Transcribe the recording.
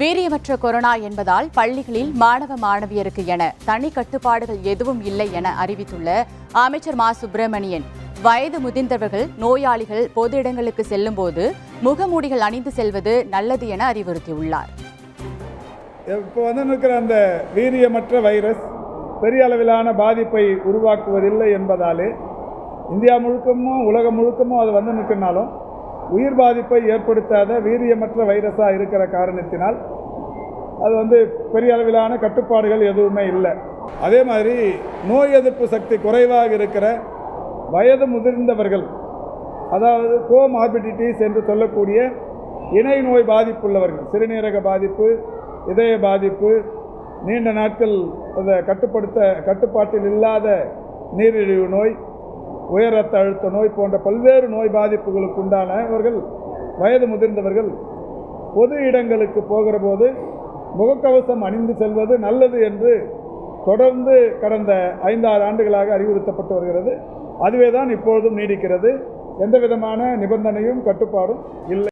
வீரியமற்ற corona என்பதால் பள்ளிகளில் மாணவ மாணவியருக்கு என தனி கட்டுப்பாடுகள் எதுவும் இல்லை என அறிவித்துள்ள அமைச்சர் மா சுப்பிரமணியன், வயது முதிர்ந்தவர்கள், நோயாளிகள் பொது இடங்களுக்கு செல்லும் போது முகமூடிகள் அணிந்து செல்வது நல்லது என அறிவுறுத்தியுள்ளார். இப்போ இருக்கிற அந்த வீரியமற்ற வைரஸ் பெரிய அளவிலான பாதிப்பை உருவாக்குவதில்லை என்பதாலே இந்தியா முழுக்கமும் உலகம் முழுக்கமும் அது நிற்கினாலும் உயிர் பாதிப்பை ஏற்படுத்தாத வீரியமற்ற வைரஸாக இருக்கிற காரணத்தினால் அது பெரிய அளவிலான கட்டுப்பாடுகள் எதுவுமே இல்லை. அதே மாதிரி நோய் எதிர்ப்பு சக்தி குறைவாக இருக்கிற வயது முதிர்ந்தவர்கள், அதாவது கோமார்பிடிட்டிஸ் என்று சொல்லக்கூடிய இணை நோய் பாதிப்புள்ளவர்கள், சிறுநீரக பாதிப்பு, இதய பாதிப்பு, நீண்ட நாட்கள் அதை கட்டுப்பாட்டில் இல்லாத நீரிழிவு நோய், உயர் ரத்த அழுத்த நோய் போன்ற பல்வேறு நோய் பாதிப்புகளுக்கு உண்டானவர்கள், வயது முதிர்ந்தவர்கள் பொது இடங்களுக்கு போகிற போது முகக்கவசம் அணிந்து செல்வது நல்லது என்று தொடர்ந்து கடந்த 5-6 ஆண்டுகளாக அறிவுறுத்தப்பட்டு வருகிறது. அதுவே தான் இப்பொழுதும் நீடிக்கிறது. எந்த விதமான நிபந்தனையும் கட்டுப்பாடும் இல்லை.